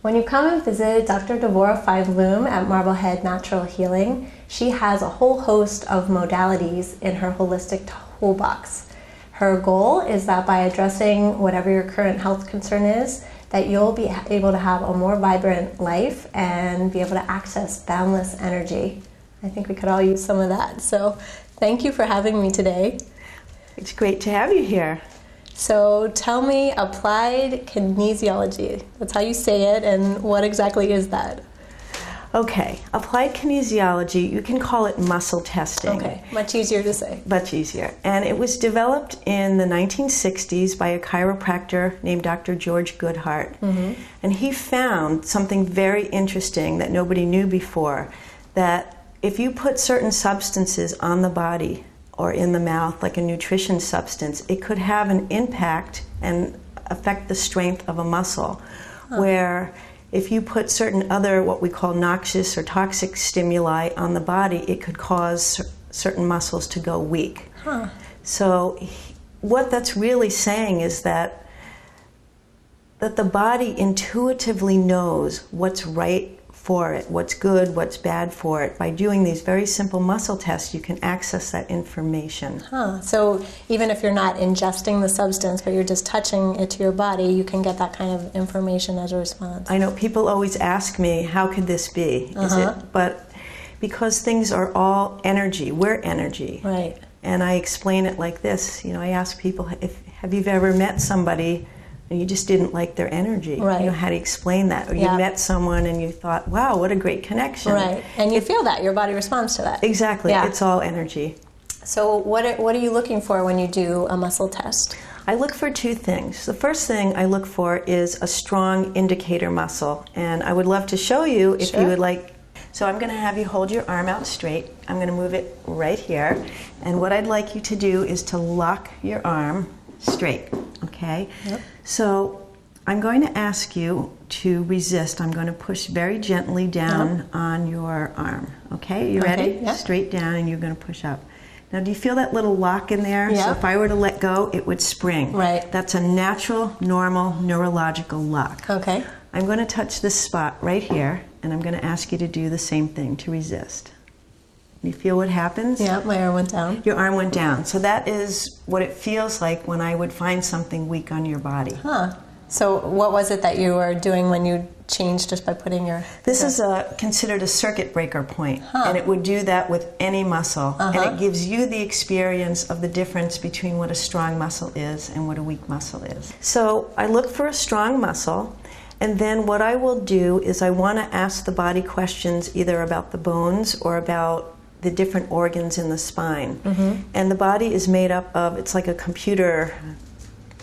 When you come and visit Dr. Devorah Feinbloom at Marblehead Natural Healing, she has a whole host of modalities in her holistic toolbox. Her goal is that by addressing whatever your current health concern is, that you'll be able to have a more vibrant life and be able to access boundless energy. I think we could all use some of that. So thank you for having me today. It's great to have you here. So tell me, applied kinesiology. That's how you say it, and what exactly is that? Okay, applied kinesiology, you can call it muscle testing. Okay, much easier to say. Much easier. And it was developed in the 1960s by a chiropractor named Dr. George Goodhart. And he found something very interesting that nobody knew before, that if you put certain substances on the body or in the mouth, like a nutrition substance, it could have an impact and affect the strength of a muscle. Where if you put certain other, what we call noxious or toxic stimuli on the body, it could cause certain muscles to go weak. So what that's really saying is that the body intuitively knows what's right for it, what's good, what's bad for it. By doing these very simple muscle tests, you can access that information. So even if you're not ingesting the substance, but you're just touching it to your body, you can get that kind of information as a response. I know people always ask me, how could this be? Is it? But because things are all energy, we're energy. Right. And I explain it like this. You know, I ask people, have you ever met somebody and you just didn't like their energy? Right. You know, how to explain that? Or you met someone and you thought, wow, what a great connection. Right. And you feel that, your body responds to that. Exactly. Yeah. It's all energy. So what are you looking for when you do a muscle test? I look for two things. The first thing I look for is a strong indicator muscle. And I would love to show you if you would like. So I'm going to have you hold your arm out straight. I'm going to move it right here. And what I'd like you to do is to lock your arm straight. Okay? Yep. So I'm going to ask you to resist. I'm going to push very gently down on your arm. Okay? You ready? Yep. Straight down, and you're going to push up. Now, do you feel that little lock in there? Yeah. So if I were to let go, it would spring. Right. That's a natural, normal, neurological lock. Okay. I'm going to touch this spot right here, and I'm going to ask you to do the same thing, to resist. You feel what happens? Yeah, my arm went down. Your arm went down. So that is what it feels like when I would find something weak on your body. So what was it that you were doing when you changed just by putting your... This is considered a circuit breaker point, and it would do that with any muscle. And it gives you the experience of the difference between what a strong muscle is and what a weak muscle is. So I look for a strong muscle, and then what I will do is I want to ask the body questions either about the bones or about the different organs in the spine. And the body is made up of, it's like a computer.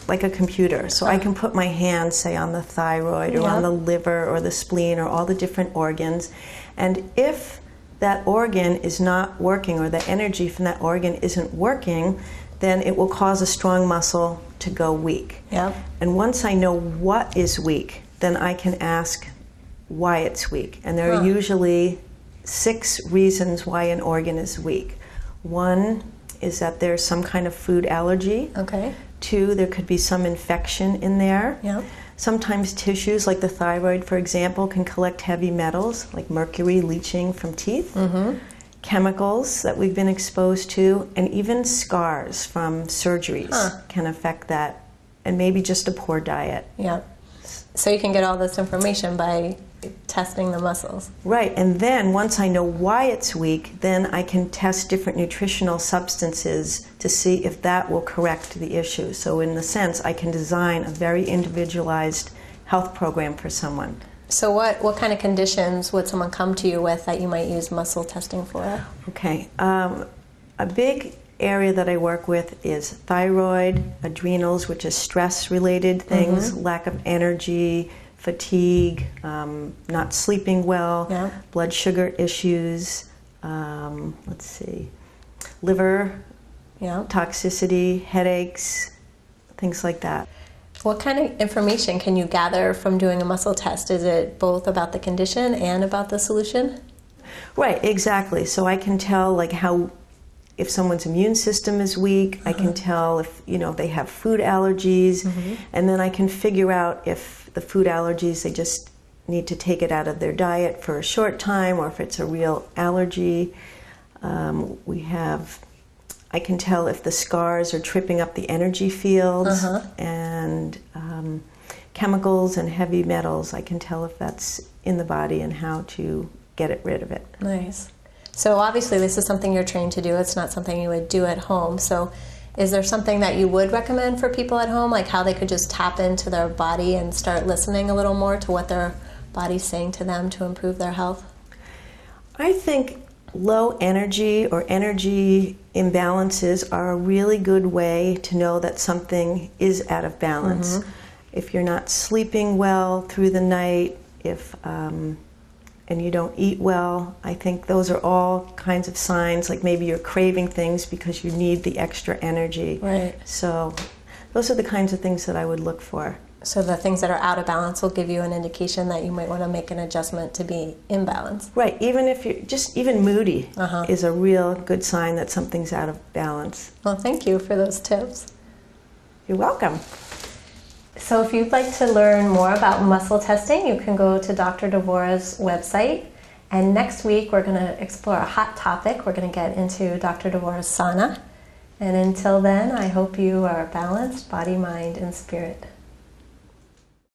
So I can put my hand, say, on the thyroid or on the liver or the spleen or all the different organs. And if that organ is not working or the energy from that organ isn't working, then it will cause a strong muscle to go weak. And once I know what is weak, then I can ask why it's weak. And there are usually 6 reasons why an organ is weak. 1 is that there's some kind of food allergy. 2, there could be some infection in there. Sometimes tissues, like the thyroid, for example, can collect heavy metals, like mercury leaching from teeth, chemicals that we've been exposed to, and even scars from surgeries can affect that, and maybe just a poor diet. So you can get all this information by testing the muscles. Right, and then once I know why it's weak, then I can test different nutritional substances to see if that will correct the issue. So in a sense, I can design a very individualized health program for someone. So what kind of conditions would someone come to you with that you might use muscle testing for? Okay, a big area that I work with is thyroid, adrenals, which is stress-related things, lack of energy, fatigue, not sleeping well, blood sugar issues, let's see, liver toxicity, headaches, things like that. What kind of information can you gather from doing a muscle test? Is it both about the condition and about the solution? Right, exactly. So I can tell like how, if someone's immune system is weak, I can tell if, you know, they have food allergies, and then I can figure out if the food allergies, they just need to take it out of their diet for a short time, or if it's a real allergy. I can tell if the scars are tripping up the energy fields, and chemicals and heavy metals. I can tell if that's in the body and how to get rid of it. Nice. So obviously this is something you're trained to do. It's not something you would do at home. So is there something that you would recommend for people at home, like how they could just tap into their body and start listening a little more to what their body's saying to them to improve their health? I think low energy or energy imbalances are a really good way to know that something is out of balance. If you're not sleeping well through the night, and you don't eat well, I think those are all kinds of signs, like maybe you're craving things because you need the extra energy. Right. So those are the kinds of things that I would look for. So the things that are out of balance will give you an indication that you might want to make an adjustment to be in balance. Right, even if you're even moody is a real good sign that something's out of balance. Well, thank you for those tips. You're welcome. So if you'd like to learn more about muscle testing, you can go to Dr. Devorah's website. And next week, we're going to explore a hot topic. We're going to get into Dr. Devorah's sauna. And until then, I hope you are balanced, body, mind, and spirit.